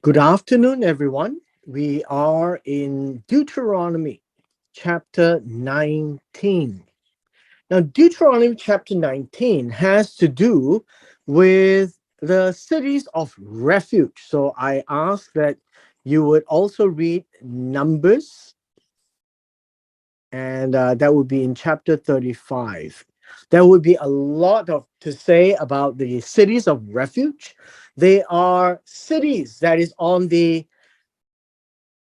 Good afternoon, everyone. We are in Deuteronomy chapter 19. Now, Deuteronomy chapter 19 has to do with the cities of refuge. So I ask that you would also read Numbers, and that would be in chapter 35. There would be a lot of to say about the cities of refuge. They are cities that is on the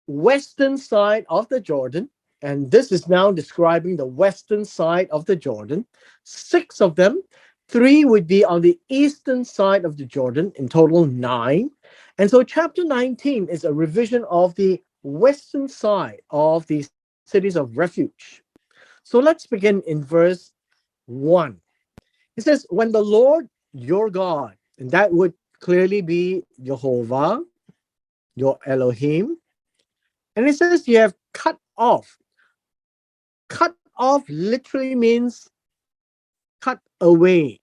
western side of the Jordan, and this is now describing the western side of the Jordan. Six of them, three would be on the eastern side of the Jordan, in total nine. And so, chapter 19 is a revision of the western side of the cities of refuge. So, let's begin in verse 1. It says, when the Lord your God, and that would clearly be Jehovah, your Elohim, and it says you have cut off. Cut off literally means cut away.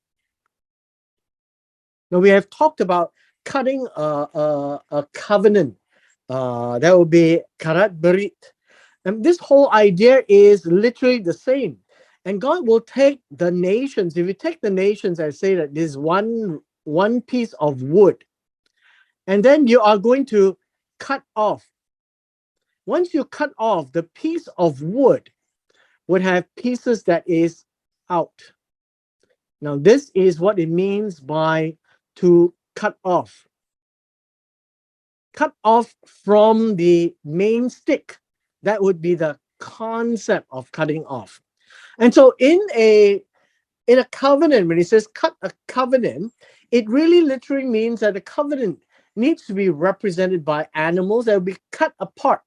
Now we have talked about cutting a covenant. That would be karat berit. And this whole idea is literally the same. And God will take the nations. If you take the nations and say that this one piece of wood, and then you are going to cut off. Once you cut off the piece of wood, would have pieces that is out. Now, this is what it means by to cut off. Cut off from the main stick. That would be the concept of cutting off. And so in a covenant, when it says cut a covenant, it really literally means that the covenant needs to be represented by animals that will be cut apart.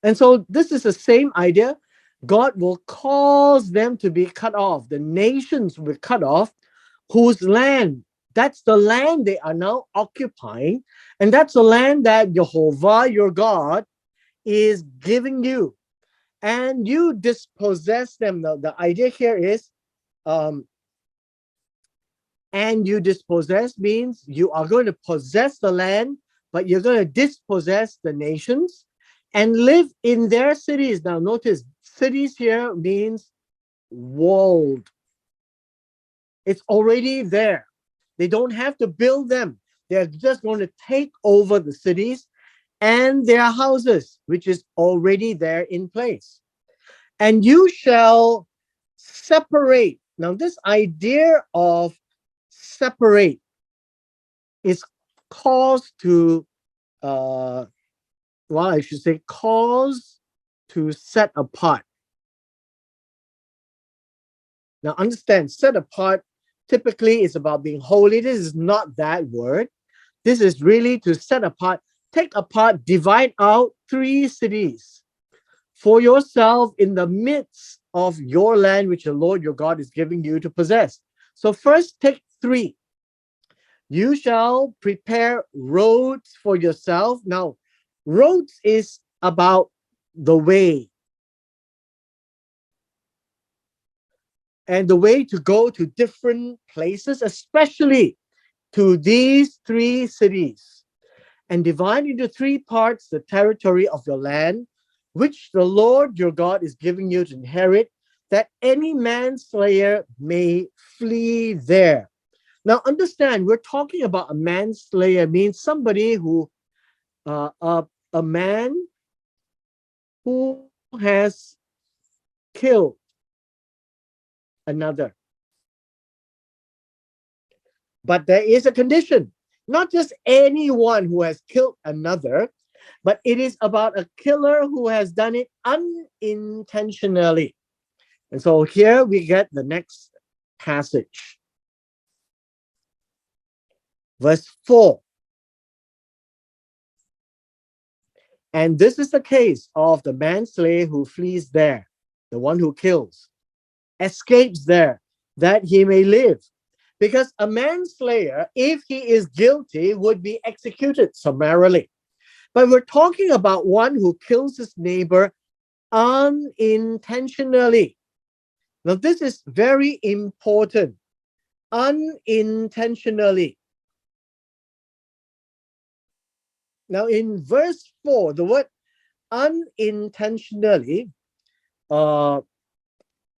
And so this is the same idea. God will cause them to be cut off. The nations will be cut off, whose land, that's the land they are now occupying. And that's the land that Jehovah, your God, is giving you. And you dispossess them. Now, the idea here is, um, and you dispossess means you are going to possess the land, but you're going to dispossess the nations and live in their cities. Now, notice cities here means walled. It's already there. They don't have to build them. They're just going to take over the cities and their houses, which is already there in place. And you shall separate. Now, this idea of separate is caused to, well, I should say, cause to set apart. Now, understand, set apart typically is about being holy. This is not that word. This is really to set apart, take apart, divide out three cities for yourself in the midst of your land, which the Lord your God is giving you to possess. So, first, take three. You shall prepare roads for yourself. Now, roads is about the way, and the way to go to different places, especially to these three cities, and divide into three parts the territory of your land, which the Lord your God is giving you to inherit, that any manslayer may flee there. Now, understand, we're talking about a manslayer, means somebody who, a man who has killed another. But there is a condition, not just anyone who has killed another, but it is about a killer who has done it unintentionally. And so here we get the next passage, verse 4. And this is the case of the manslayer who flees there, the one who kills, escapes there, that he may live. Because a manslayer, if he is guilty, would be executed summarily. But we're talking about one who kills his neighbor unintentionally. Now, this is very important. Unintentionally. Now, in verse 4, the word unintentionally uh,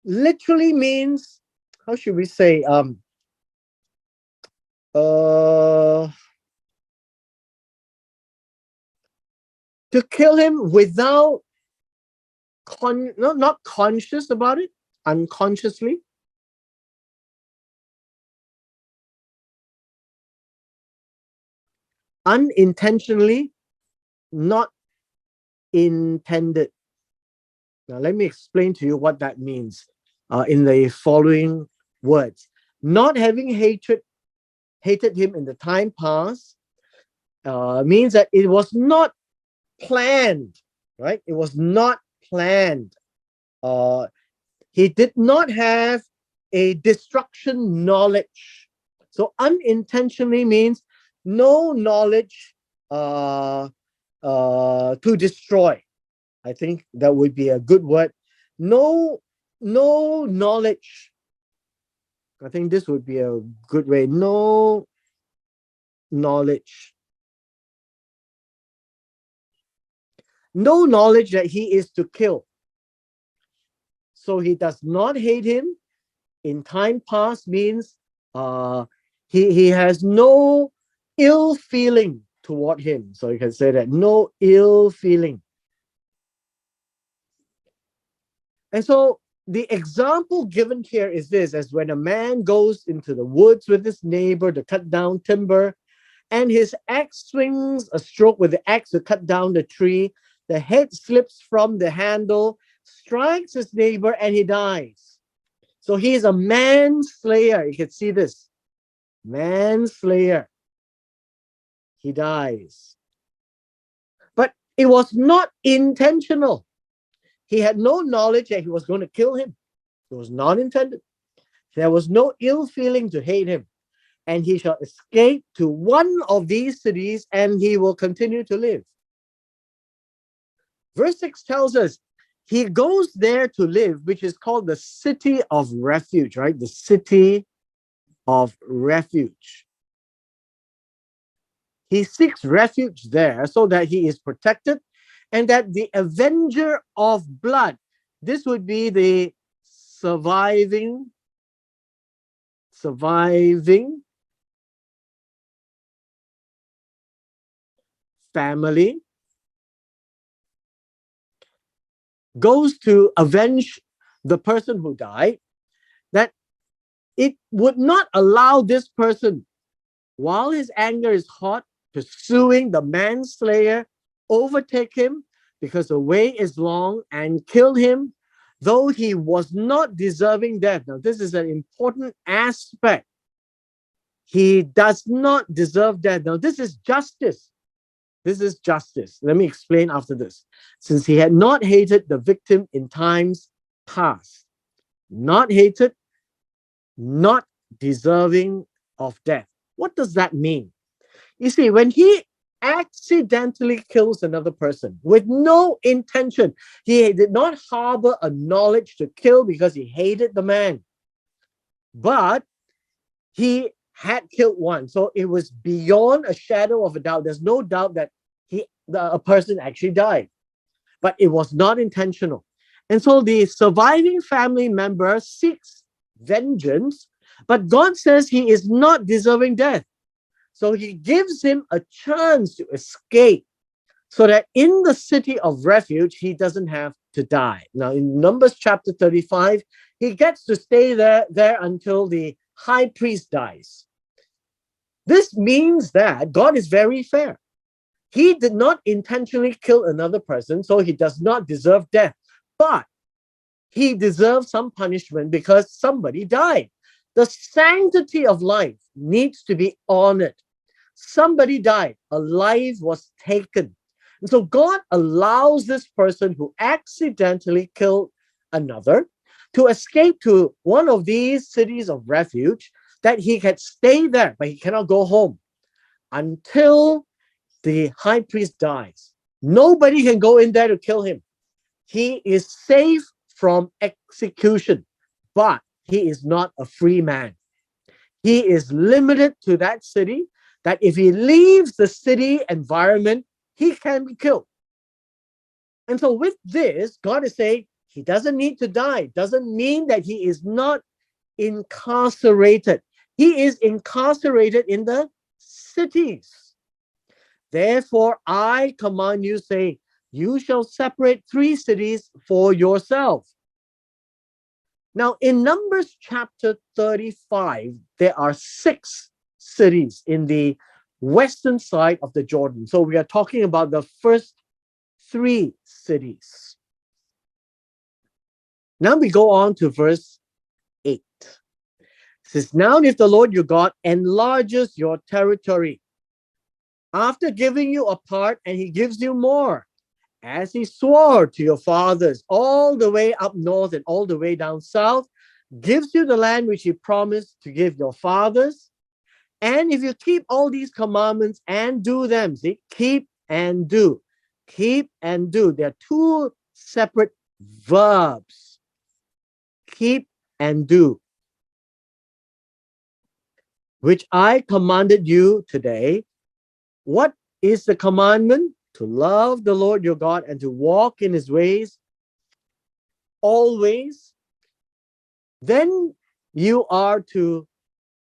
literally means, how should we say, uh, to kill him without, no, not conscious about it, unconsciously. Unintentionally, not intended. Now, let me explain to you what that means in the following words. Not having hated him in the time past means that it was not planned, right? It was not planned. Uh, he did not have a destruction knowledge. So unintentionally means no knowledge to destroy. I think that would be a good word. No, no knowledge. I think this would be a good way. No knowledge. No knowledge that he is to kill. So he does not hate him. In time past means uh, he has no ill feeling toward him. So you can say that no ill feeling. And so the example given here is this: as when a man goes into the woods with his neighbor to cut down timber, and his axe swings a stroke with the axe to cut down the tree, the head slips from the handle, strikes his neighbor, and he dies. So he is a manslayer. You can see this. Manslayer. He dies. But it was not intentional. He had no knowledge that he was going to kill him. It was not intended. There was no ill feeling to hate him. And he shall escape to one of these cities and he will continue to live. Verse 6 tells us he goes there to live, which is called the City of Refuge, right? The City of Refuge. He seeks refuge there so that he is protected and that the avenger of blood, this would be the surviving family, goes to avenge the person who died, that it would not allow this person, while his anger is hot, pursuing the manslayer, overtake him because the way is long and kill him, though he was not deserving death. Now, this is an important aspect. He does not deserve death. Now, this is justice. This is justice. Let me explain after this. Since he had not hated the victim in times past, not hated, not deserving of death. What does that mean? You see, when he accidentally kills another person with no intention, he did not harbor a knowledge to kill because he hated the man, but he had killed one. So it was beyond a shadow of a doubt. There's no doubt that a person actually died, but it was not intentional. And so the surviving family member seeks vengeance, but God says he is not deserving death. So he gives him a chance to escape so that in the city of refuge, he doesn't have to die. Now, in Numbers chapter 35, he gets to stay there until the high priest dies. This means that God is very fair. He did not intentionally kill another person, so he does not deserve death. But he deserves some punishment because somebody died. The sanctity of life needs to be honored. Somebody died, a life was taken. And so God allows this person who accidentally killed another to escape to one of these cities of refuge, that he can stay there, but he cannot go home until the high priest dies. Nobody can go in there to kill him. He is safe from execution, but he is not a free man. He is limited to that city, that if he leaves the city environment, he can be killed. And so with this, God is saying he doesn't need to die. Doesn't mean that he is not incarcerated. He is incarcerated in the cities. Therefore, I command you, say, you shall separate 3 cities for yourself. Now, in Numbers chapter 35, there are 6 cities in the western side of the Jordan. So we are talking about the first 3 cities. Now we go on to verse 8. It says, now if the Lord your God enlarges your territory, after giving you a part, and he gives you more, as he swore to your fathers, all the way up north and all the way down south, gives you the land which he promised to give your fathers. And if you keep all these commandments and do them, see, keep and do. Keep and do. They're 2 separate verbs. Keep and do, which I commanded you today. What is the commandment? To love the Lord your God and to walk in his ways always. Then you are to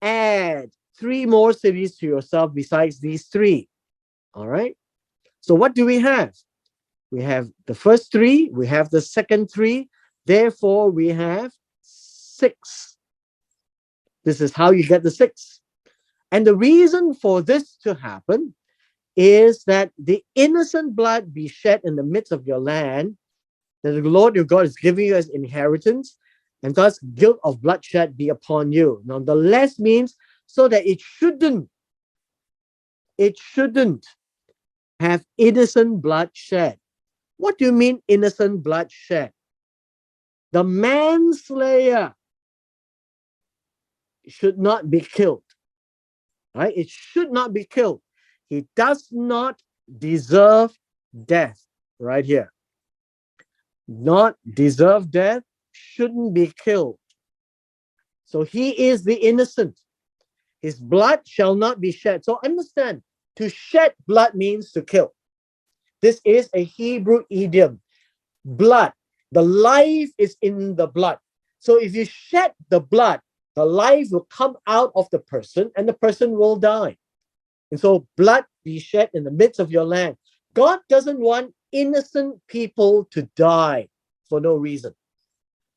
add 3 more cities to yourself besides these 3. All right. So what do we have? We have the first 3, we have the second 3, therefore we have 6. This is how you get the 6. And the reason for this to happen is that the innocent blood be shed in the midst of your land, that the Lord your God is giving you as inheritance, and thus guilt of bloodshed be upon you. Now, the less means so that it shouldn't have innocent blood shed. What do you mean innocent blood shed? The manslayer should not be killed. Right? It should not be killed. He does not deserve death. Right here. Not deserve death, shouldn't be killed. So he is the innocent. His blood shall not be shed. So understand, to shed blood means to kill. This is a Hebrew idiom. Blood. The life is in the blood. So if you shed the blood, the life will come out of the person and the person will die. And so blood be shed in the midst of your land. God doesn't want innocent people to die for no reason.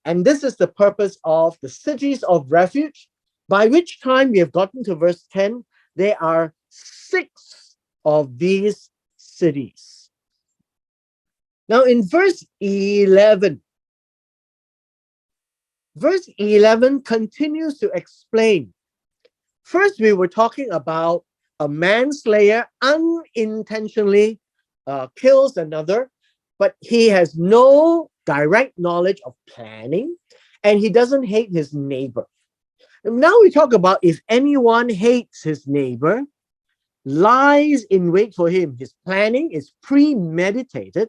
And this is the purpose of the cities of refuge, by which time we have gotten to verse 10. There are 6 of these cities. Now in verse 11 continues to explain. First, we were talking about a manslayer unintentionally kills another, but he has no direct knowledge of planning, and he doesn't hate his neighbor. And now we talk about if anyone hates his neighbor, lies in wait for him, his planning is premeditated,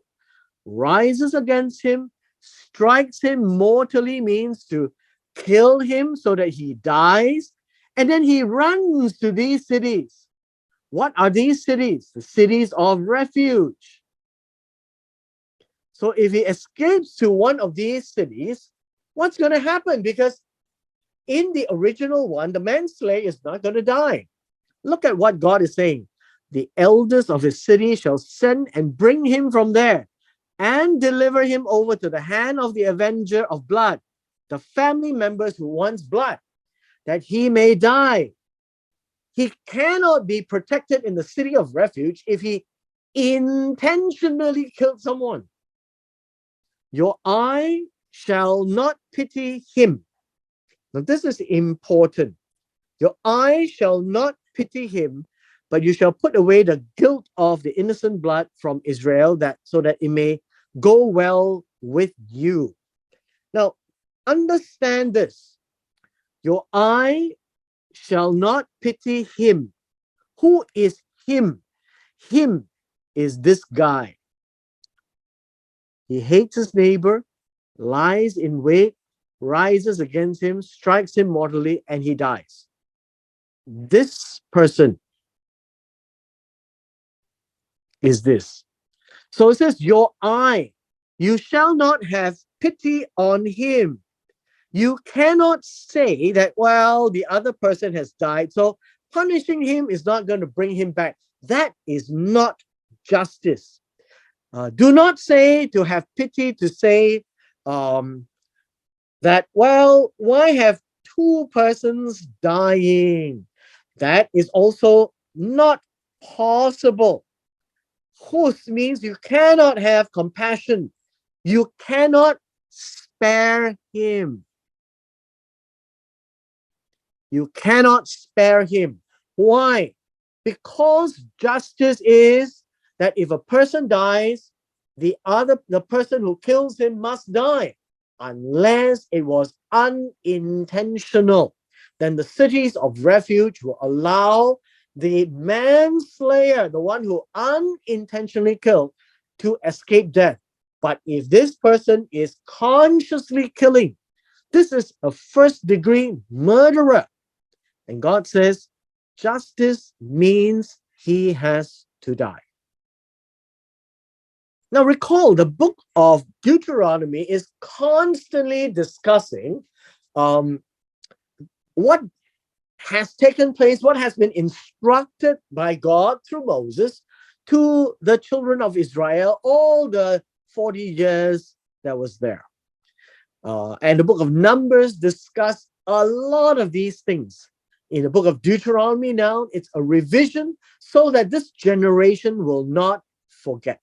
rises against him, strikes him mortally, means to kill him so that he dies, and then he runs to these cities. What are these cities? The cities of refuge. So if he escapes to one of these cities, what's going to happen? Because in the original one, the manslayer is not going to die. Look at what God is saying. The elders of his city shall send and bring him from there and deliver him over to the hand of the avenger of blood, the family members who wants blood, that he may die. He cannot be protected in the city of refuge if he intentionally killed someone. Your eye shall not pity him. Now, this is important. Your eye shall not pity him, but you shall put away the guilt of the innocent blood from Israel, that so that it may go well with you. Now, understand this. Your eye shall not pity him. Who is him? Him is this guy. He hates his neighbor, lies in wait, rises against him, strikes him mortally, and he dies. This person is this. So it says, your eye, you shall not have pity on him. You cannot say that, well, the other person has died, so punishing him is not going to bring him back. That is not justice. Do not say to have pity, to say that, well, why have two persons dying? That is also not possible. Hus means you cannot have compassion. You cannot spare him. You cannot spare him. Why? Because justice is that if a person dies, the person who kills him must die, unless it was unintentional. Then the cities of refuge will allow the manslayer, the one who unintentionally killed, to escape death. But if this person is consciously killing, this is a first degree murderer. And God says, justice means he has to die. Now recall, the book of Deuteronomy is constantly discussing what has taken place, what has been instructed by God through Moses to the children of Israel, all the 40 years that was there. And the book of Numbers discussed a lot of these things. In the book of Deuteronomy now, it's a revision so that this generation will not forget.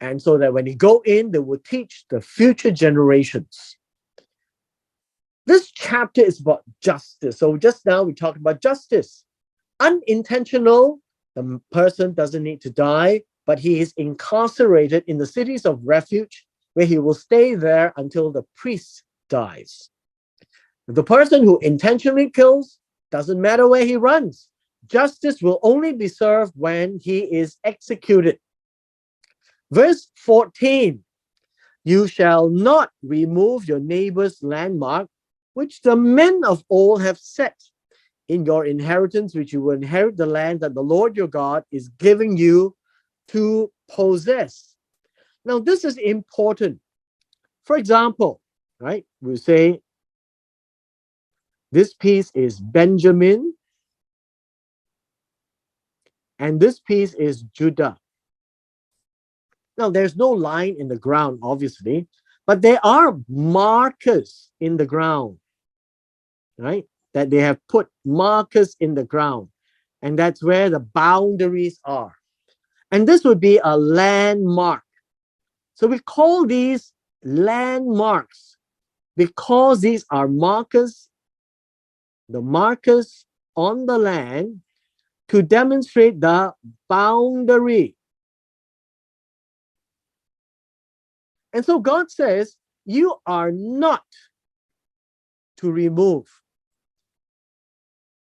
And so that when you go in, they will teach the future generations. This chapter is about justice. So just now we talked about justice. Unintentional, the person doesn't need to die, but he is incarcerated in the cities of refuge, where he will stay there until the priest dies. The person who intentionally kills, doesn't matter where he runs. Justice will only be served when he is executed. Verse 14, you shall not remove your neighbor's landmark, which the men of old have set in your inheritance, which you will inherit the land that the Lord your God is giving you to possess. Now, this is important. For example, right, we say this piece is Benjamin, and this piece is Judah. Now, there's no line in the ground, obviously, but there are markers in the ground, right? That they have put markers in the ground, and that's where the boundaries are. And this would be a landmark. So we call these landmarks because these are markers, the markers on the land to demonstrate the boundary. And so God says, you are not to remove.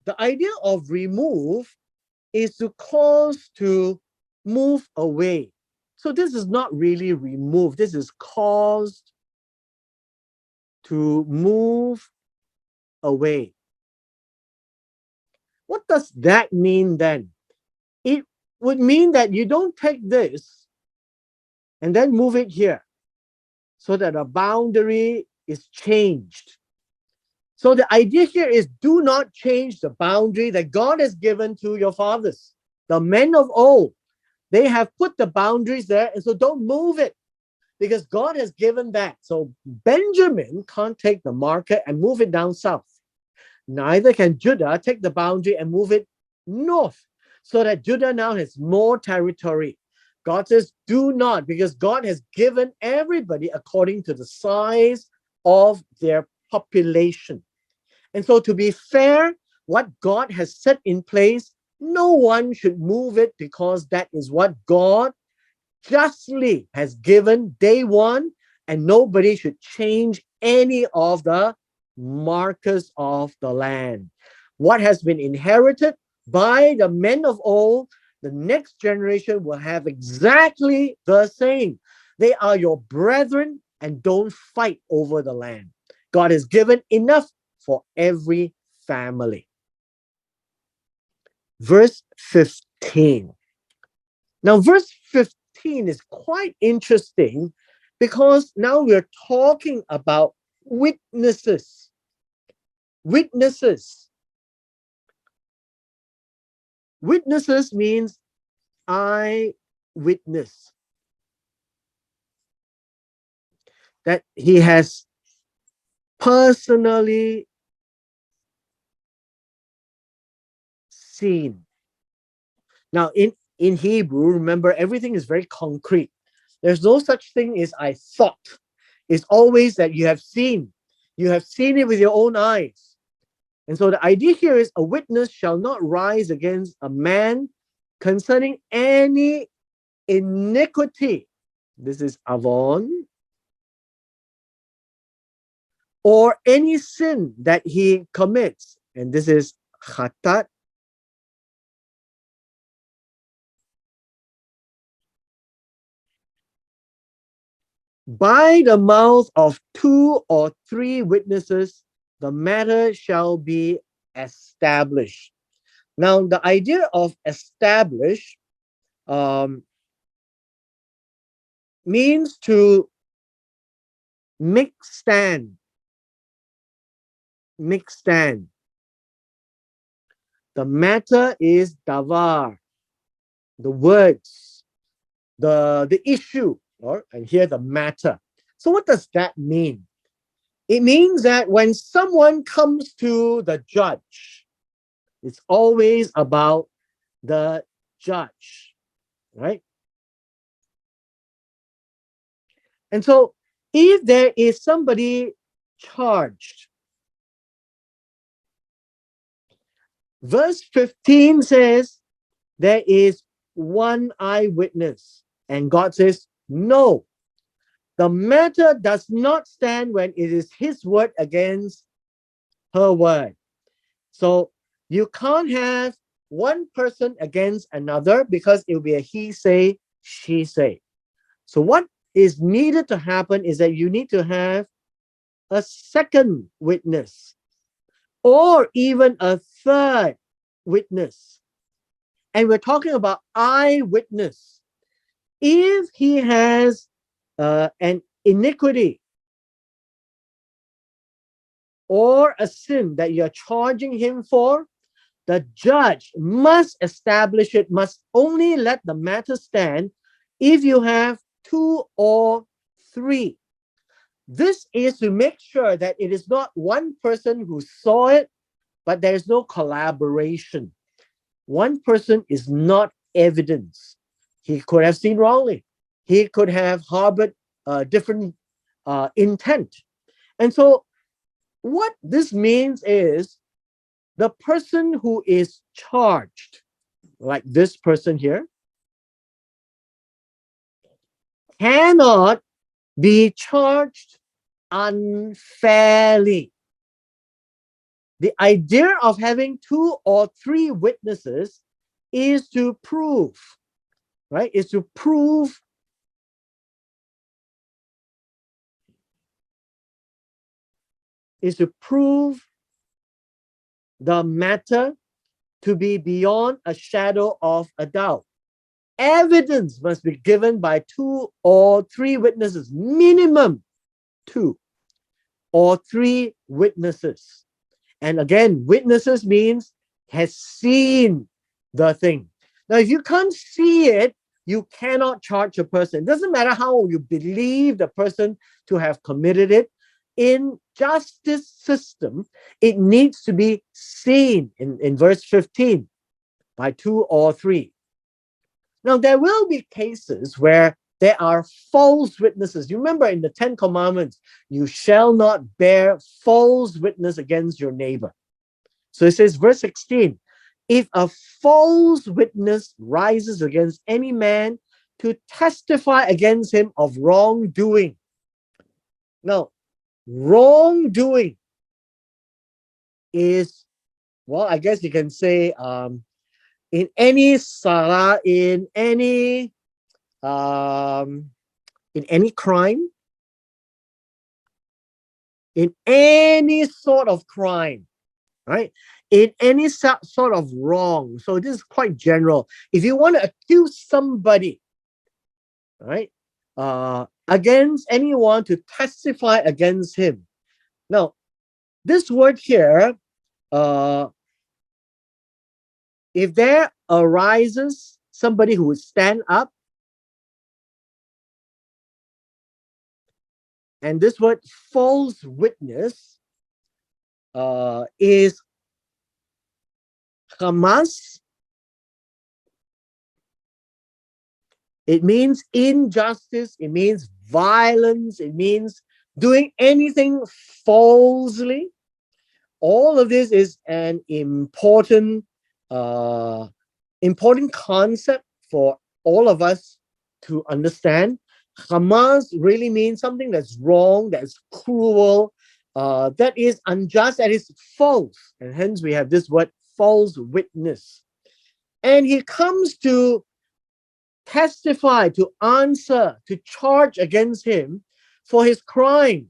The idea of remove is to cause to move away. So this is not really remove. This is caused to move away. What does that mean then? It would mean that you don't take this and then move it here so that a boundary is changed. So the idea here is do not change the boundary that God has given to your fathers. The men of old, they have put the boundaries there, and so don't move it because God has given that. So Benjamin can't take the marker and move it down south. Neither can Judah take the boundary and move it north, so that Judah now has more territory. God says, do not, because God has given everybody according to the size of their population. And so to be fair, what God has set in place, no one should move it because that is what God justly has given day one, and nobody should change any of the markers of the land. What has been inherited by the men of old, the next generation will have exactly the same. They are your brethren, and don't fight over the land. God has given enough for every family. Verse 15. Now, verse 15 is quite interesting because now we're talking about witnesses. Witnesses. Witnesses means I witness that he has personally seen. Now, in Hebrew, remember, everything is very concrete. There's no such thing as I thought. It's always that you have seen. You have seen it with your own eyes. And so the idea here is a witness shall not rise against a man concerning any iniquity. This is avon. Or any sin that he commits. And this is khatat. By the mouth of 2 or 3 witnesses, the matter shall be established. Now, the idea of establish means to make stand. Make stand. The matter is davar, the words, the issue, and here the matter. So what does that mean? It means that when someone comes to the judge, it's always about the judge, right? And so if there is somebody charged, verse 15 says there is one eyewitness, and God says, no, the matter does not stand when it is his word against her word. So you can't have one person against another because it will be a he say, she say. So what is needed to happen is that you need to have a second witness or even a third witness. And we're talking about eyewitness. If he has an iniquity or a sin that you're charging him for, the judge must establish it, must only let the matter stand if you have 2 or 3. This is to make sure that it is not one person who saw it, but there is no collaboration. One person is not evidence. He could have seen wrongly. He could have harbored different intent. And so what this means is the person who is charged, like this person here, cannot be charged unfairly. The idea of having 2 or 3 witnesses is to prove, right? Is to prove the matter to be beyond a shadow of a doubt. Evidence must be given by 2 or 3 witnesses, minimum 2 or 3 witnesses. And again, witnesses means has seen the thing. Now, if you can't see it, you cannot charge a person. It doesn't matter how you believe the person to have committed it. In justice system, it needs to be seen in verse 15 by 2 or 3. Now, there will be cases where there are false witnesses. You remember in the 10 Commandments, you shall not bear false witness against your neighbor. So it says, verse 16, if a false witness rises against any man to testify against him of wrongdoing. Now, wrongdoing is, well, I guess you can say in any sara, in any crime, in any sort of crime, right? in any sort of wrong. So this is quite general. If you want to accuse somebody, right, against anyone, to testify against him. Now, this word here, uh, if there arises somebody who would stand up, and this word false witness is Hamas. It means injustice, it means violence, it means doing anything falsely. All of this is an uh, important concept for all of us to understand. Hamas really means something that's wrong, that's cruel, that is unjust, that is false. And hence we have this word false witness. And he comes to testify, to answer, to charge against him for his crime.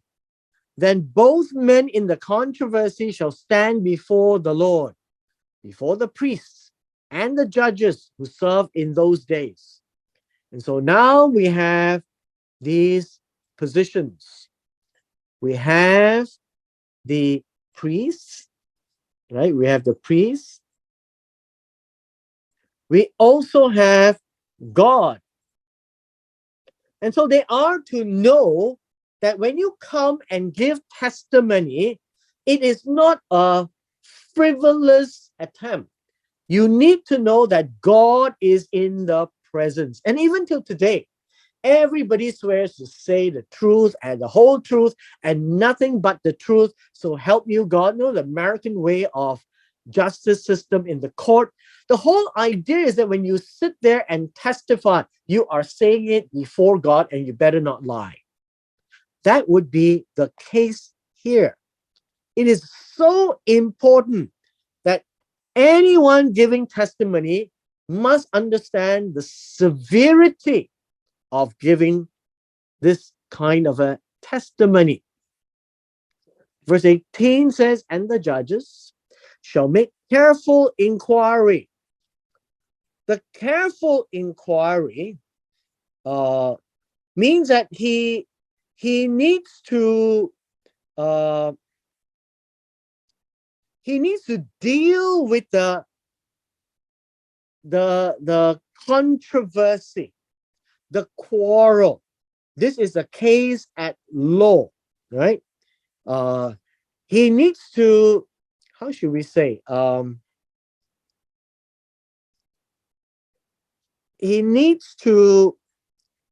Then both men in the controversy shall stand before the Lord, before the priests and the judges who served in those days. And so now we have these positions. We have the priests, right? We have the priests. We also have God. And so they are to know that when you come and give testimony, it is not a frivolous attempt. You need to know that God is in the presence. And even till today, everybody swears to say the truth and the whole truth and nothing but the truth. So help you God. No, the American way of justice system in the court. The whole idea is that when you sit there and testify, you are saying it before God and you better not lie. That would be the case here. It is so important that anyone giving testimony must understand the severity of giving this kind of a testimony. Verse 18 says, and the judges shall make careful inquiry. The careful inquiry means that he needs to deal with the controversy, the quarrel. This is a case at law, right? He needs to, how should we say? He needs to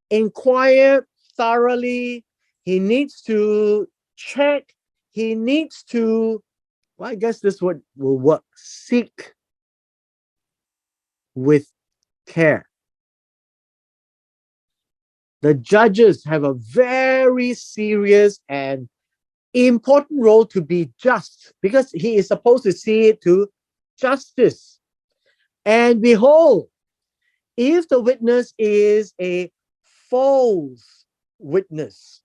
inquire thoroughly. He needs to check. He needs to, well, I guess this word will work, seek with care. The judges have a very serious and important role to be just, because he is supposed to see it to justice. And behold, if the witness is a false witness,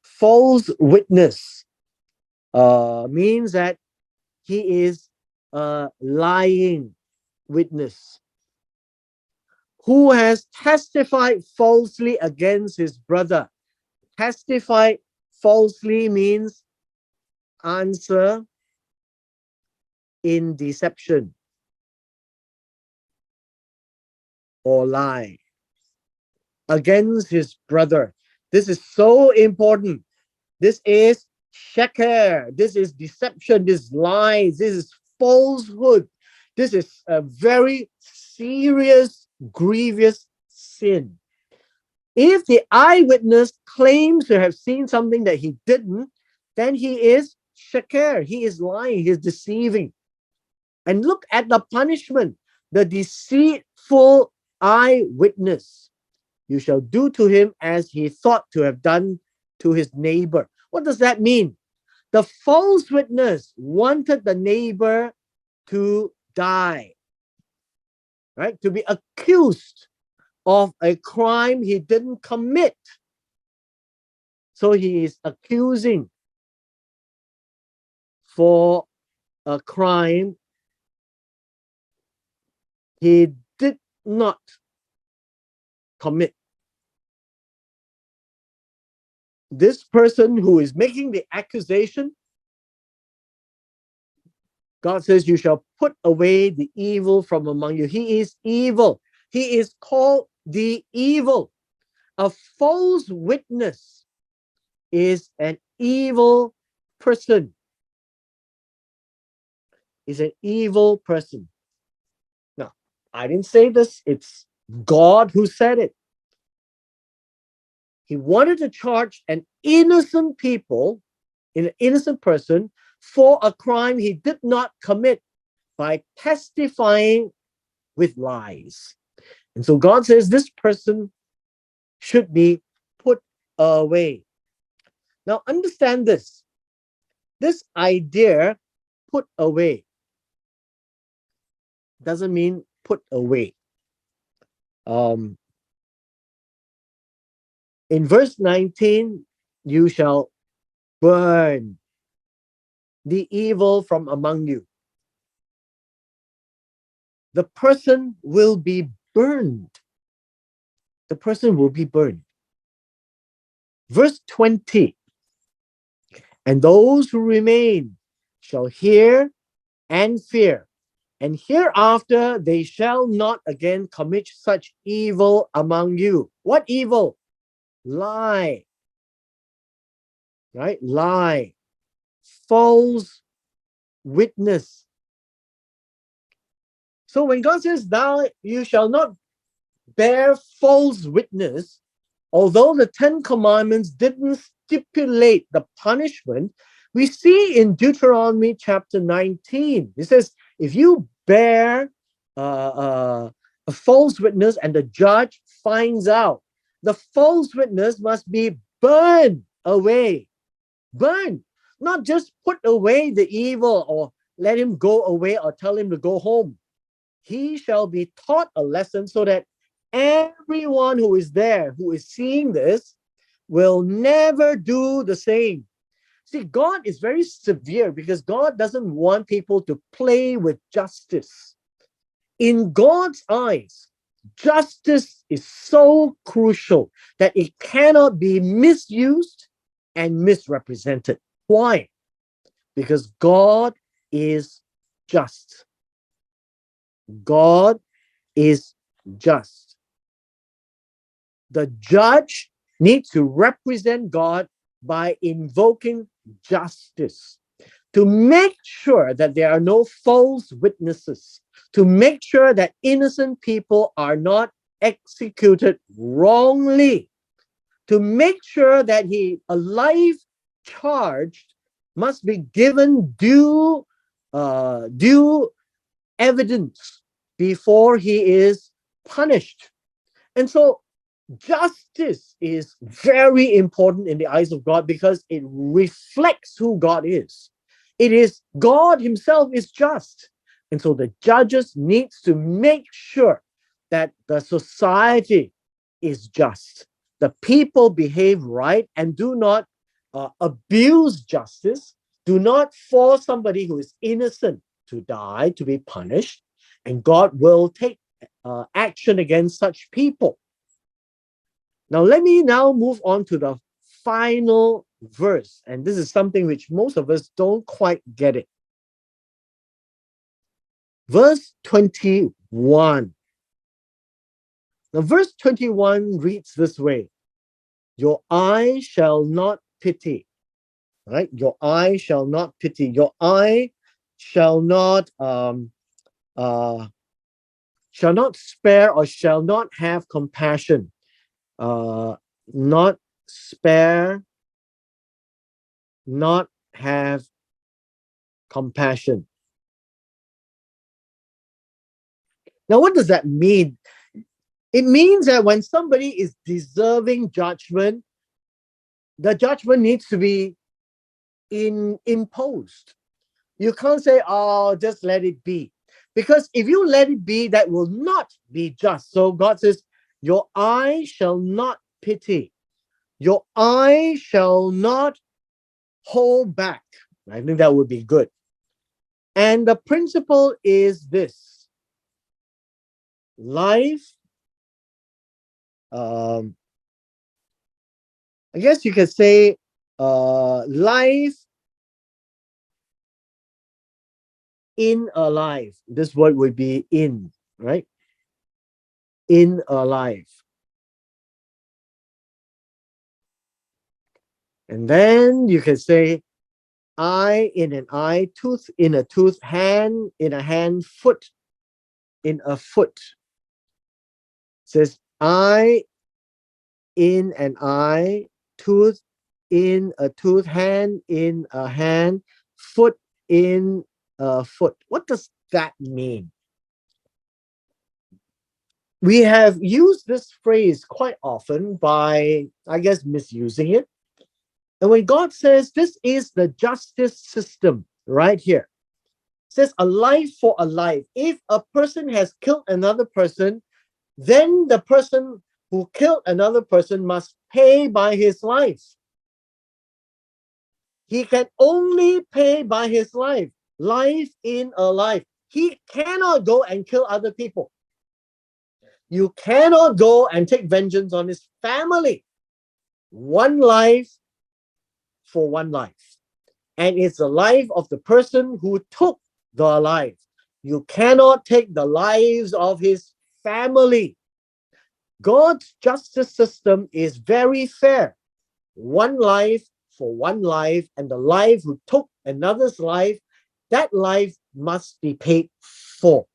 false witness means that he is a lying witness who has testified falsely against his brother. Testify falsely means answer in deception or lie against his brother. This is so important. This is sheker. This is deception. This is lies. This is falsehood. This is a very serious, grievous sin. If the eyewitness claims to have seen something that he didn't, then he is sheker. He is lying. He is deceiving. And look at the punishment. The deceitful eyewitness. You shall do to him as he thought to have done to his neighbor. What does that mean? The false witness wanted the neighbor to die, right? To be accused of a crime he didn't commit. So he is accusing for a crime he did not commit. This person who is making the accusation, God says, you shall put away the evil from among you. He is evil. He is called the evil. A false witness is an evil person. Is an evil person. Now, I didn't say this. It's God who said it. He wanted to charge an innocent person for a crime he did not commit by testifying with lies. And so God says this person should be put away. Now, understand this. This idea, put away, doesn't mean put away. In verse 19, you shall burn the evil from among you. The person will be burned. The person will be burned. Verse 20, and those who remain shall hear and fear, and hereafter they shall not again commit such evil among you. What evil? Lie. Right? Lie. False witness. So when God says, thou you shall not bear false witness, although the Ten Commandments didn't stipulate the punishment, we see in Deuteronomy chapter 19, it says, if you bear a false witness and the judge finds out, the false witness must be burned away. Burned. Not just put away the evil or let him go away or tell him to go home. He shall be taught a lesson so that everyone who is there, who is seeing this, will never do the same. See, God is very severe because God doesn't want people to play with justice. In God's eyes, justice is so crucial that it cannot be misused and misrepresented. Why? Because God is just. God is just. The judge needs to represent God by invoking justice, to make sure that there are no false witnesses, to make sure that innocent people are not executed wrongly, to make sure that a life charged must be given due evidence before he is punished. And so justice is very important in the eyes of God because it reflects who God is. It is God himself is just. And so the judges needs to make sure that the society is just. The people behave right and do not abuse justice, do not force somebody who is innocent to die, to be punished, and God will take action against such people. Now, let me now move on to the final verse, and this is something which most of us don't quite get it. Verse 21. Now, verse 21 reads this way: your eye shall not pity. Right? Your eye shall not pity. Your eye shall not spare or shall not have compassion. Not spare, not have compassion. Now, what does that mean? It means that when somebody is deserving judgment, the judgment needs to be imposed. You can't say, oh, just let it be. Because if you let it be, that will not be just. So God says, your eye shall not pity. Your eye shall not hold back. I think that would be good. And the principle is this: life, I guess you could say, life in a life. This word would be in, right? In a life. And then you can say eye in an eye, tooth in a tooth, hand in a hand, foot in a foot. It says eye in an eye, tooth in a tooth, hand in a hand, foot in a foot. What does that mean? We have used this phrase quite often by, I guess, misusing it. And when God says this is the justice system right here, it says a life for a life. If a person has killed another person, then the person who killed another person must pay by his life. He can only pay by his life. Life in a life. He cannot go and kill other people. You cannot go and take vengeance on his family. One life for one life. And it's the life of the person who took the life. You cannot take the lives of his family. God's justice system is very fair. One life for one life, and the life who took another's life, that life must be paid for.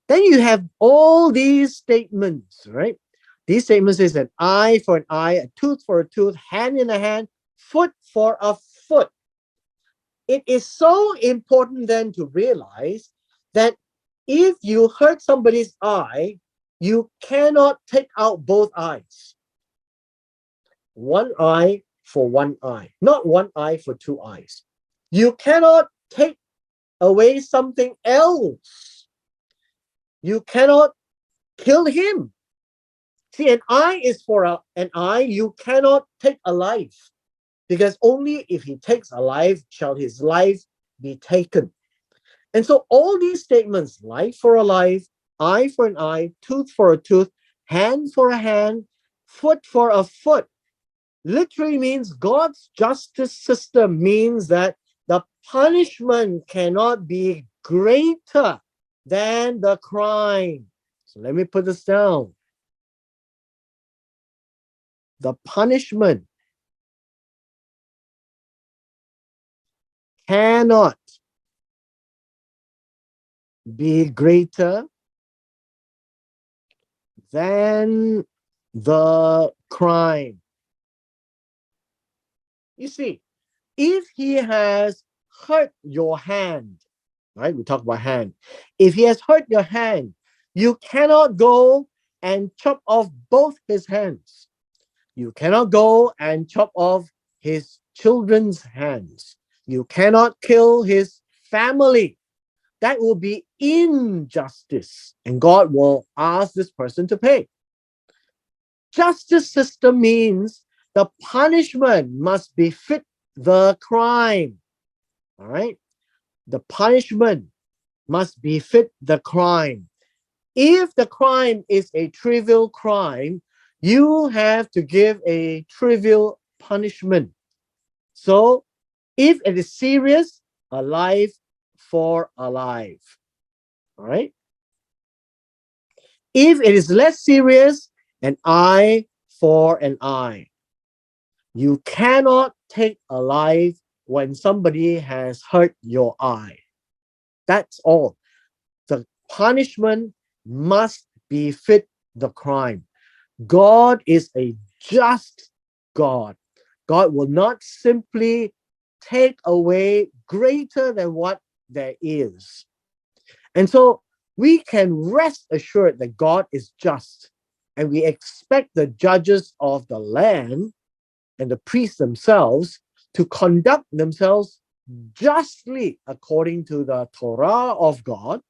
Then you have all these statements, right? These statements is an eye for an eye, a tooth for a tooth, hand in a hand, foot for a foot. It is so important then to realize that if you hurt somebody's eye, you cannot take out both eyes. One eye for one eye, not one eye for two eyes. You cannot take away something else. You cannot kill him. See, an eye is for an eye. You cannot take a life, because only if he takes a life shall his life be taken. And so all these statements, life for a life, eye for an eye, tooth for a tooth, hand for a hand, foot for a foot, literally means God's justice system means that the punishment cannot be greater than the crime. So let me put this down. The punishment cannot be greater than the crime. You see, if he has hurt your hand, right? We talk about hand. If he has hurt your hand, you cannot go and chop off both his hands. You cannot go and chop off his children's hands. You cannot kill his family. That will be injustice, and God will ask this person to pay. Justice system means the punishment must befit the crime. All right? The punishment must befit the crime. If the crime is a trivial crime, you have to give a trivial punishment. So, if it is serious, a life for a life. All right? If it is less serious, an eye for an eye. You cannot take a life when somebody has hurt your eye. That's all. The punishment must befit the crime. God is a just God. God will not simply take away greater than what there is. And so we can rest assured that God is just, and we expect the judges of the land and the priests themselves to conduct themselves justly according to the Torah of God,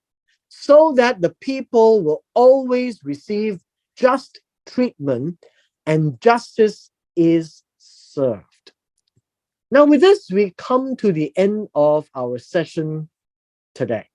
so that the people will always receive just treatment and justice is served. Now, with this, we come to the end of our session today.